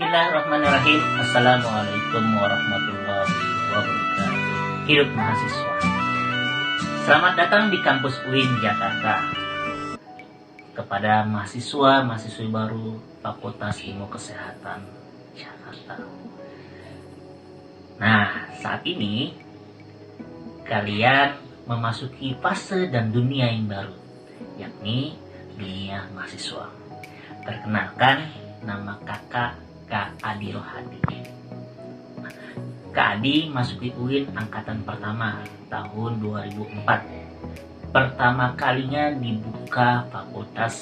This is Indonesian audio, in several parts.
Bismillahirrahmanirrahim. Assalamualaikum warahmatullahi wabarakatuh. Hidup mahasiswa. Selamat datang di kampus UIN Jakarta. Kepada mahasiswa-mahasiswi baru Fakultas Ilmu Kesehatan Jakarta. Nah, saat ini kalian memasuki fase dan dunia yang baru, yakni dunia mahasiswa. Perkenalkan, nama kakak Kak Adi Rohadi. Kak Adi masuki UIN angkatan pertama tahun 2004. Pertama kalinya dibuka Fakultas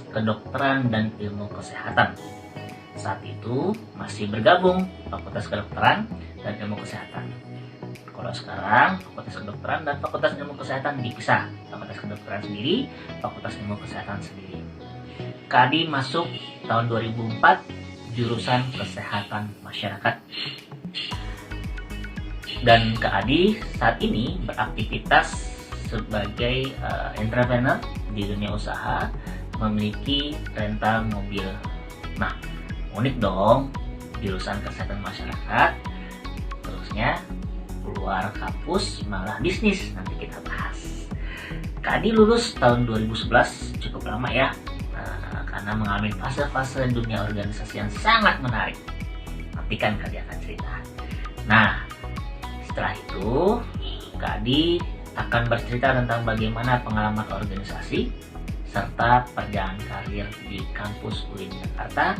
Kedokteran dan Ilmu Kesehatan. Saat itu masih bergabung Fakultas Kedokteran dan Ilmu Kesehatan. Kalau sekarang Fakultas Kedokteran dan Fakultas Ilmu Kesehatan dipisah. Fakultas Kedokteran sendiri, Fakultas Ilmu Kesehatan sendiri. Kak Adi masuk tahun 2004 jurusan Kesehatan Masyarakat. Dan Kak Adi saat ini beraktivitas sebagai entrepreneur di dunia usaha, memiliki rental mobil. Nah, unik dong, jurusan Kesehatan Masyarakat, terusnya keluar kampus malah bisnis. Nanti kita bahas. Kak Adi lulus tahun 2011, cukup lama ya, karena mengalami fase-fase dunia organisasi yang sangat menarik. Nantikan Kak Adi akan cerita. Nah, setelah itu Kak Adi akan bercerita tentang bagaimana pengalaman organisasi serta perjalanan karir di kampus UIN Jakarta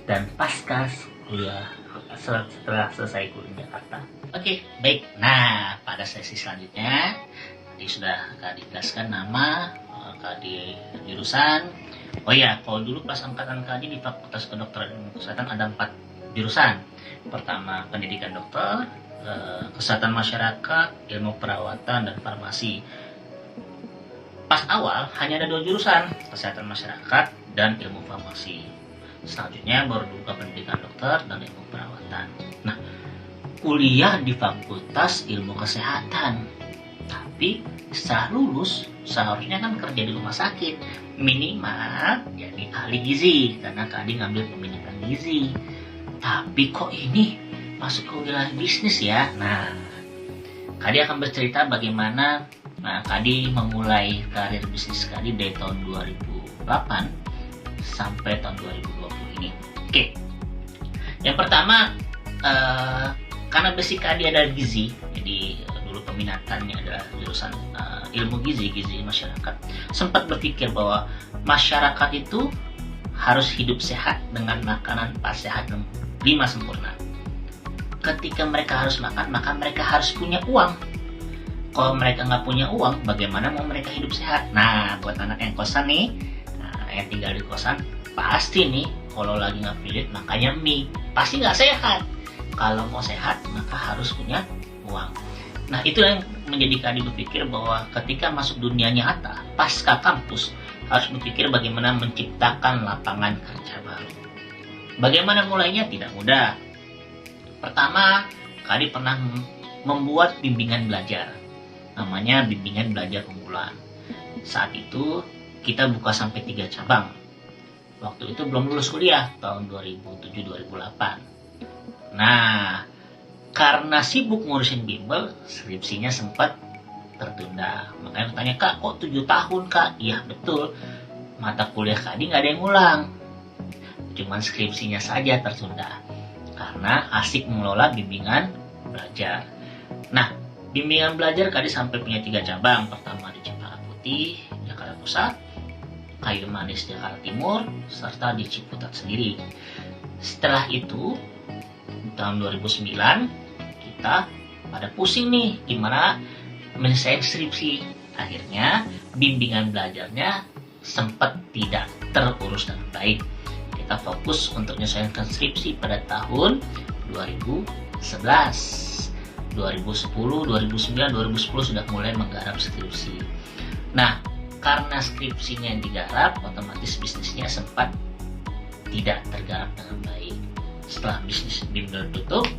dan pasca kuliah setelah selesai kuliah Jakarta. Oke, baik. Nah, pada sesi selanjutnya tadi sudah Kak Adi jelaskan nama, Kak Adi jurusan. Oh ya, kalau dulu pas angkatan Kak Adi di Fakultas Kedokteran dan Kesehatan ada 4 jurusan. Pertama, pendidikan dokter, kesehatan masyarakat, ilmu perawatan, dan farmasi. Pas awal hanya ada 2 jurusan, kesehatan masyarakat dan ilmu farmasi. Selanjutnya baru dibuka pendidikan dokter dan ilmu perawatan. Nah, kuliah di Fakultas Ilmu Kesehatan. Tapi setelah lulus seharusnya kan kerja di rumah sakit, minimal jadi ahli gizi, karena Kak Adi ngambil pendidikan gizi. Tapi kok ini masuk ke wilayah bisnis ya? Nah, Kak Adi akan bercerita bagaimana Kak Adi memulai karir bisnis Kak Adi dari tahun 2008 sampai tahun 2020 ini. Oke, yang pertama, karena basic Kak Adi ada gizi, jadi dulu peminatannya adalah jurusan ilmu gizi masyarakat. Sempat berpikir bahwa masyarakat itu harus hidup sehat dengan makanan 4 sehat dan 5 sempurna. Ketika mereka harus makan, maka mereka harus punya uang. Kalau mereka nggak punya uang, bagaimana mau mereka hidup sehat? Nah, buat anak yang kosan nih, yang tinggal di kosan, pasti nih kalau lagi nggak pilih makanya mie, pasti nggak sehat. Kalau mau sehat, maka harus punya uang. Nah, itu yang menjadi Kak Adi berpikir bahwa ketika masuk dunia nyata, pasca kampus, harus berpikir bagaimana menciptakan lapangan kerja baru. Bagaimana mulainya? Tidak mudah. Pertama, Kak Adi pernah membuat bimbingan belajar. Namanya bimbingan belajar unggulan. Saat itu, kita buka sampai 3 cabang. Waktu itu belum lulus kuliah, tahun 2007-2008. Nah, karena sibuk ngurusin bimbel, skripsinya sempat tertunda. Makanya tanya, Kak, kok 7 tahun, Kak? Iya, betul. Mata kuliah Kak Adi nggak ada yang ngulang. Cuman skripsinya saja tertunda. Karena asik mengelola bimbingan belajar. Nah, bimbingan belajar Kak Adi sampai punya 3 cabang. Pertama di Cempaka Putih, Jakarta Pusat, Kayu Manis, Jakarta Timur, serta di Ciputat sendiri. Setelah itu, tahun 2009, kita pada pusing nih gimana menyelesaikan skripsi. Akhirnya bimbingan belajarnya sempat tidak terurus dengan baik. Kita fokus untuk menyelesaikan skripsi pada tahun 2011, 2010, 2009, 2010 sudah mulai menggarap skripsi. Nah, karena skripsinya yang digarap, otomatis bisnisnya sempat tidak tergarap dengan baik. Setelah bisnis bimbel tutup,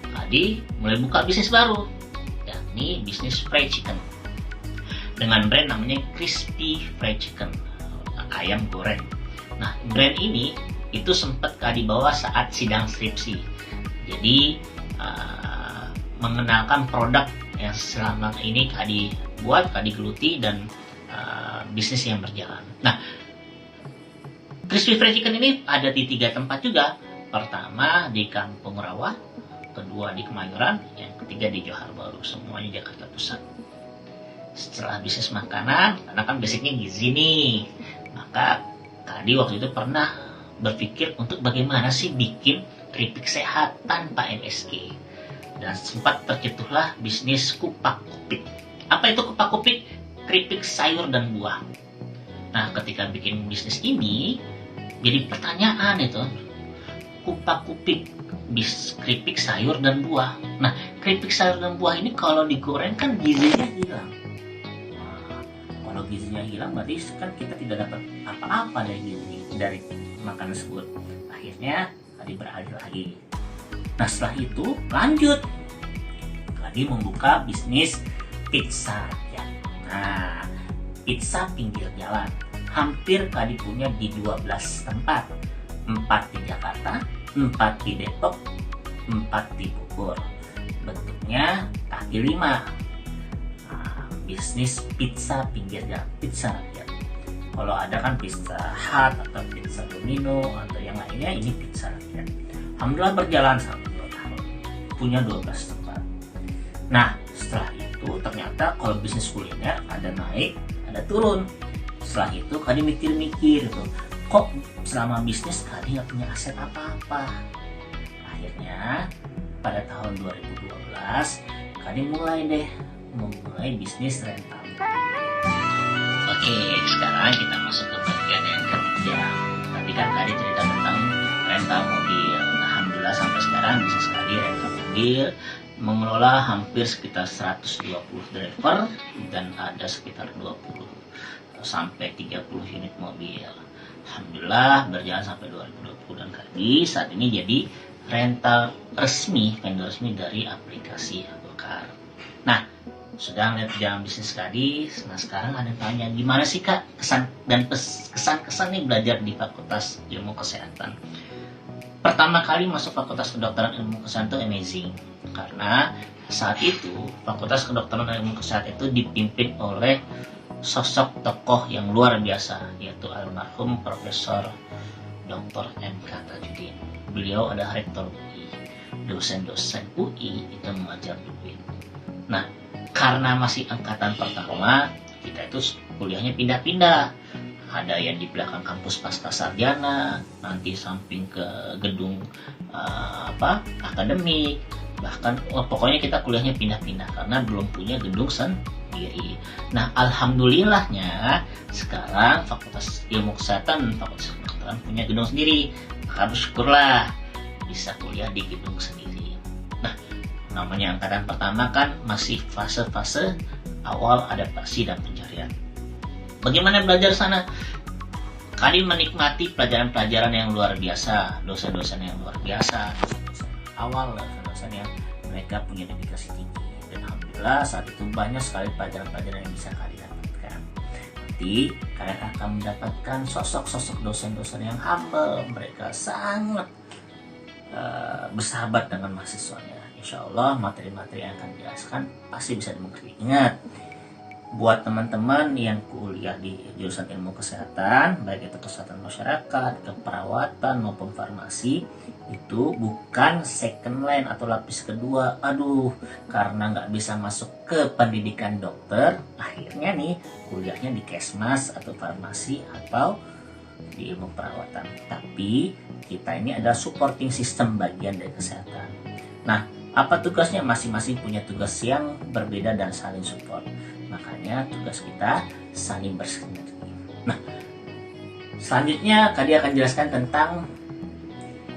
Kak Adi mulai buka bisnis baru, yakni bisnis fried chicken dengan brand namanya Crispy Fried Chicken, ayam goreng. Nah, brand ini itu sempat Kak dibawa saat sidang skripsi. Jadi mengenalkan produk yang selama ini Kak dibuat, Kak digeluti, dan bisnis yang berjalan. Nah, Crispy Fried Chicken ini ada di 3 tempat juga. Pertama di Kampung Rawa, kedua di Kemayoran, yang ketiga di Johar Baru, semuanya Jakarta Pusat. Setelah bisnis makanan, karena kan basicnya gizi nih, maka tadi waktu itu pernah berpikir untuk bagaimana sih bikin keripik sehat tanpa MSG. Dan sempat tercetuslah bisnis Kupak Kupik. Apa itu Kupak Kupik? Keripik sayur dan buah. Nah, ketika bikin bisnis ini, jadi pertanyaan itu, Kupak Kupik keripik sayur dan buah. Nah, keripik sayur dan buah ini kalau digoreng kan gizinya hilang. Nah, kalau gizinya hilang berarti kan kita tidak dapat apa-apa dari makanan tersebut. Akhirnya tadi beralih lagi. Nah, setelah itu lanjut lagi membuka bisnis pizza ya. Nah, pizza pinggir jalan. Hampir Kadi punya di 12 tempat. 4 di Jakarta, 4 di Depok, 4 di Bogor. Bentuknya kaki 5. Nah, bisnis pizza pinggir jalan, pizza rakyat. Kalau ada kan Pizza Hut atau Pizza Domino atau yang lainnya, ini pizza rakyat. Alhamdulillah berjalan selama 2 tahun. Punya 12 tempat. Nah, setelah itu ternyata kalau bisnis kuliner ada naik, ada turun. Setelah itu Kadi mikir-mikir gitu, kok selama bisnis Kadi nggak punya aset apa-apa. Akhirnya pada tahun 2012 Kadi mulai bisnis rental. Oke, sekarang kita masuk ke bagian yang ketiga. Tadi kan Kadi cerita tentang rental mobil. Alhamdulillah sampai sekarang bisnis Kadi rental mobil, mengelola hampir sekitar 120 driver dan ada sekitar 20 sampai 30 unit mobil. Alhamdulillah berjalan sampai 2020 dan Kadi saat ini jadi rental resmi, vendor resmi dari aplikasi Gokar. Nah, sudah melihat jalan bisnis Kadi. Nah, sekarang ada yang tanya, gimana sih Kak kesan-kesan nih belajar di Fakultas Ilmu Kesehatan? Pertama kali masuk Fakultas Kedokteran Ilmu Kesehatan itu amazing, karena saat itu Fakultas Kedokteran Ilmu Kesehatan itu dipimpin oleh sosok tokoh yang luar biasa, yaitu almarhum Profesor Dr. M.K. Tajudin. Beliau adalah rektor UI. Dosen-dosen UI itu mengajar di UIN. Nah, karena masih angkatan pertama, kita itu kuliahnya pindah-pindah. Ada yang di belakang kampus pasca sarjana, nanti samping ke gedung akademik, bahkan pokoknya kita kuliahnya pindah-pindah karena belum punya gedung sendiri. Nah, alhamdulillahnya sekarang Fakultas Ilmu Kesehatan, Fakultas Kedokteran punya gedung sendiri. Maka bersyukurlah bisa kuliah di gedung sendiri. Nah, namanya angkatan pertama kan masih fase-fase awal adaptasi dan pencarian. Bagaimana belajar sana? Kadi menikmati pelajaran-pelajaran yang luar biasa, dosen-dosen yang luar biasa, dosen-dosen awal, dosen-dosen yang mereka punya dedikasi tinggi. Dan alhamdulillah saat itu banyak sekali pelajaran-pelajaran yang bisa kalian dapatkan. Nanti kalian akan mendapatkan sosok-sosok dosen-dosen yang humble, mereka sangat bersahabat dengan mahasiswanya. Insya Allah materi-materi yang akan dijelaskan pasti bisa dimengerti. Ingat, buat teman-teman yang kuliah di jurusan ilmu kesehatan, baik itu kesehatan masyarakat, keperawatan maupun farmasi, itu bukan second line atau lapis kedua. Aduh, karena nggak bisa masuk ke pendidikan dokter, akhirnya nih kuliahnya di kesmas atau farmasi atau di ilmu perawatan. Tapi kita ini adalah supporting system bagian dari kesehatan. Nah, apa tugasnya? Masing-masing punya tugas yang berbeda dan saling support. Makanya tugas kita saling bersinergi. Nah, selanjutnya Kadi akan jelaskan tentang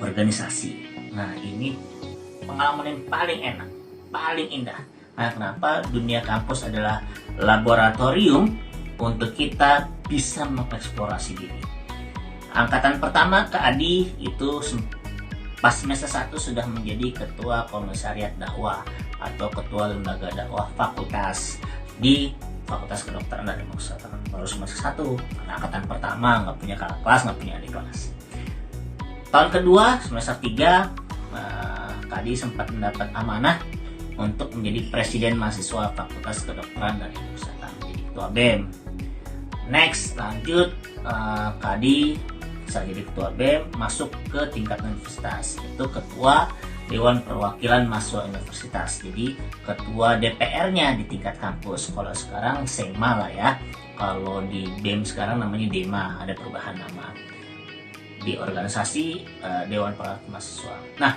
organisasi. Nah, ini pengalaman yang paling enak, paling indah. Nah, kenapa? Dunia kampus adalah laboratorium untuk kita bisa mengeksplorasi diri. Angkatan pertama Kak Adi itu pas semester 1 sudah menjadi ketua komisariat dakwah atau ketua lembaga dakwah fakultas di Fakultas Kedokteran dan Ilmu Kesehatan. Baru semester 1, karena angkatan pertama nggak punya kakak kelas, nggak punya adik kelas. tahun kedua semester 3 Kadi sempat mendapat amanah untuk menjadi presiden mahasiswa Fakultas Kedokteran dan Kesehatan, menjadi ketua BEM. Next lanjut, Kadi bisa jadi ketua BEM, masuk ke tingkat universitas, itu ketua Dewan Perwakilan Mahasiswa Universitas, jadi ketua DPR-nya di tingkat kampus. Kalau sekarang SEMA lah ya, kalau di BEM sekarang namanya DEMA, ada perubahan nama di organisasi Dewan Perwakilan Mahasiswa. Nah,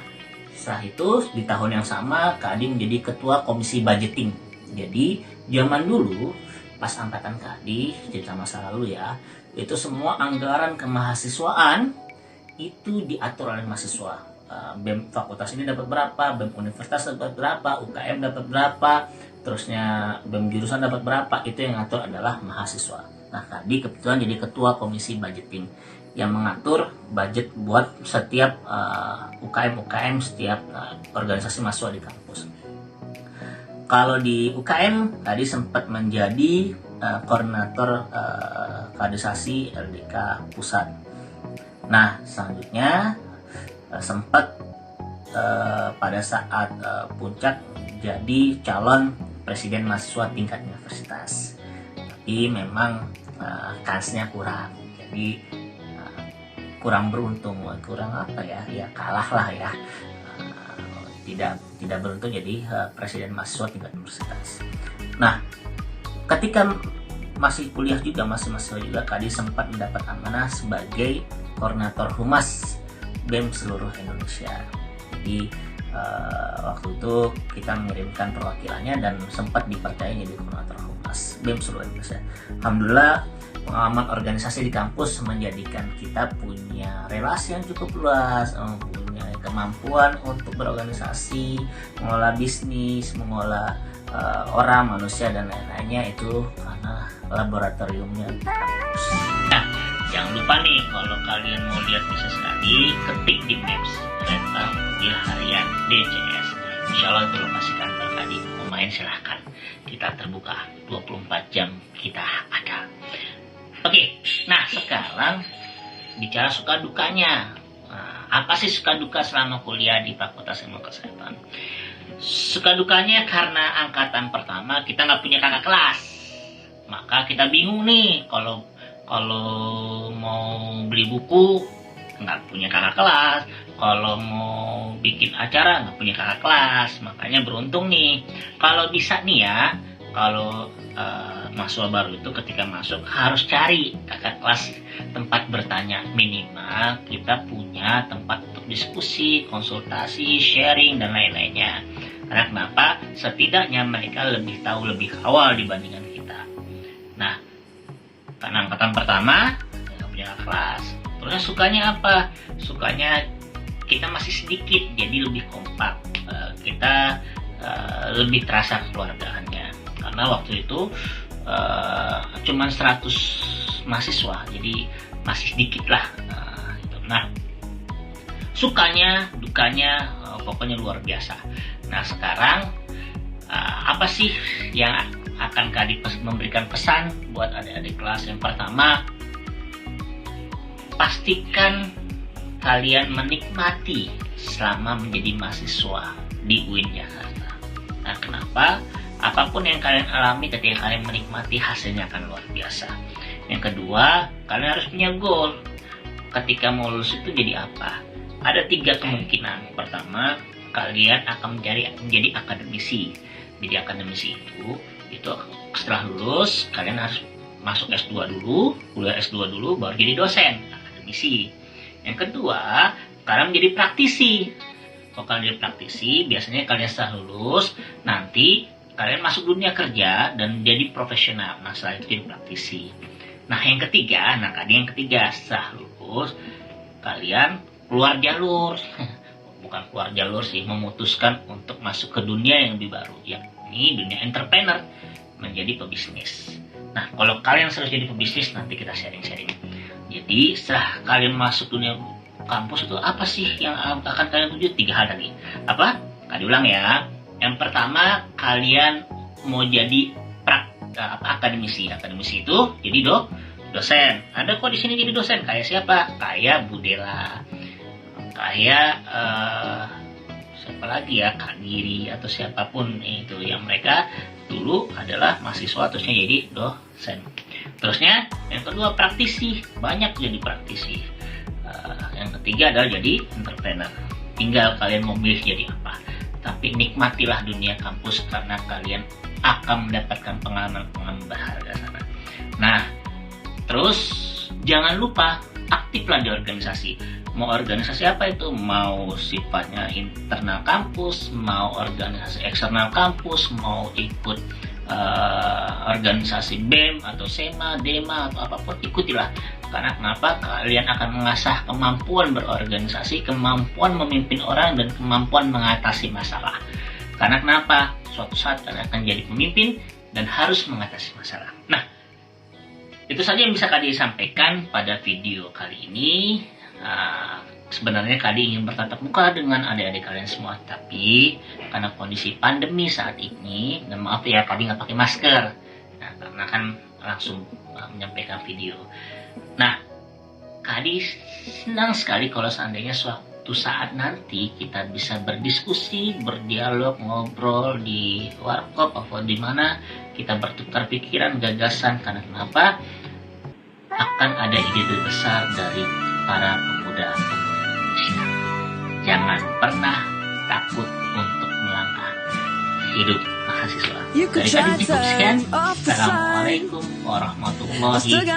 setelah itu di tahun yang sama Kadi menjadi ketua komisi budgeting. Jadi zaman dulu pas angkatan Kadi, cerita masa lalu ya, itu semua anggaran kemahasiswaan itu diatur oleh mahasiswa. BEM fakultas ini dapat berapa, BEM universitas dapat berapa, UKM dapat berapa, terusnya BEM jurusan dapat berapa, itu yang ngatur adalah mahasiswa. Nah, Kadi kebetulan jadi ketua komisi budgeting yang mengatur budget buat setiap UKM, setiap organisasi mahasiswa di kampus. Kalau di UKM, Kadi sempat menjadi koordinator kaderisasi LDK Pusat. Nah, selanjutnya sempat pada saat puncak jadi calon presiden mahasiswa tingkat universitas. Tapi memang kansnya kurang, jadi kurang beruntung, kurang apa ya, kalah lah ya, tidak beruntung jadi presiden mahasiswa tingkat universitas. Nah, ketika masih kuliah juga, masih mahasiswa juga, Kadi sempat mendapat amanah sebagai koordinator humas BEM seluruh Indonesia. Jadi waktu itu kita mengirimkan perwakilannya dan sempat dipercaya jadi koordinator humas BEM seluruh Indonesia. Alhamdulillah, pengalaman organisasi di kampus menjadikan kita punya relasi yang cukup luas, punya kemampuan untuk berorganisasi, mengelola bisnis, mengelola orang, manusia, dan lain-lainnya, itu karena laboratoriumnya di kampus. Nah, jangan lupa nih, kalau kalian mau lihat bisnis Kadi, ketik di Maps kereta mobil harian DCS. Insya Allah itu lokasi kantor Kadi. Mau main silahkan, kita terbuka 24 jam, kita ada. Oke, nah sekarang bicara suka dukanya. Nah, apa sih suka duka selama kuliah di Fakultas Ilmu Kesehatan? Suka dukanya karena angkatan pertama kita nggak punya kakak kelas, maka kita bingung nih kalau mau beli buku nggak punya kakak kelas, kalau mau bikin acara nggak punya kakak kelas. Makanya beruntung nih kalau bisa nih ya, kalau mahasiswa baru itu ketika masuk harus cari kakak kelas tempat bertanya, minimal kita punya tempat untuk diskusi, konsultasi, sharing, dan lain-lainnya. Karena kenapa? Setidaknya mereka lebih tahu lebih awal dibandingkan kita. Nah, karena angkatan pertama nggak punya kakak kelas. Terusnya sukanya apa? Sukanya kita masih sedikit, jadi lebih kompak, kita lebih terasa kekeluargaannya. Karena waktu itu cuman 100 mahasiswa, jadi masih sedikit lah. Nah, sukanya, dukanya, pokoknya luar biasa. Nah, sekarang apa sih yang akan Kadi memberikan pesan buat adik-adik kelas? Yang pertama, pastikan kalian menikmati selama menjadi mahasiswa di UIN Jakarta. Nah, kenapa? Apapun yang kalian alami ketika kalian menikmati, hasilnya akan luar biasa. Yang kedua, kalian harus punya goal. Ketika mau lulus itu jadi apa? Ada 3 kemungkinan. Pertama, kalian akan menjadi akademisi. Jadi akademisi itu setelah lulus kalian harus masuk S2 dulu, kuliah S2 dulu, baru jadi dosen akademisi. Yang kedua, kalian menjadi praktisi. Kalau kalian jadi praktisi, biasanya kalian setelah lulus nanti kalian masuk dunia kerja dan jadi profesional. Nah, setelah itu jadi praktisi. Nah, yang ketiga, yang ketiga setelah lulus kalian keluar jalur. Bukan keluar jalur sih, memutuskan untuk masuk ke dunia yang lebih baru, yakni dunia entrepreneur, menjadi pebisnis. Nah, kalau kalian harus jadi pebisnis, nanti kita sharing-sharing. Jadi, setelah kalian masuk dunia kampus itu apa sih yang akan kalian tuju? 3 hal tadi. Apa? Kali ulang ya. Yang pertama, kalian mau jadi akademisi. Akademisi itu jadi dosen. Ada kok di sini jadi dosen. Kayak siapa? Kayak Budela. kayak siapa lagi ya, Kak Giri atau siapapun itu, yang mereka dulu adalah mahasiswa terusnya jadi dosen. Terusnya yang kedua praktisi, banyak jadi praktisi. Yang ketiga adalah jadi entrepreneur. Tinggal kalian mau milih jadi apa, tapi nikmatilah dunia kampus karena kalian akan mendapatkan pengalaman berharga sana. Nah, terus jangan lupa aktiflah di organisasi. Mau organisasi apa itu? Mau sifatnya internal kampus, mau organisasi eksternal kampus, mau ikut organisasi BEM atau SEMA, DEMA atau apapun, ikutilah. Karena kenapa? Kalian akan mengasah kemampuan berorganisasi, kemampuan memimpin orang, dan kemampuan mengatasi masalah. Karena kenapa? Suatu saat kalian akan jadi pemimpin dan harus mengatasi masalah. Nah, itu saja yang bisa Kadi sampaikan pada video kali ini. Sebenarnya Kadi ingin bertatap muka dengan adik-adik kalian semua, tapi karena kondisi pandemi saat ini, dan maaf ya Kadi nggak pakai masker, nah, karena kan langsung menyampaikan video. Nah, Kadi senang sekali kalau seandainya suatu saat nanti kita bisa berdiskusi, berdialog, ngobrol di warkop atau di mana kita bertukar pikiran, gagasan. Karena kenapa? Akan ada ide besar dari para pemuda Indonesia. Jangan pernah takut untuk melangkah hidup mahasiswa. Dari tadi cukup sekian. Assalamualaikum warahmatullahi wabarakatuh.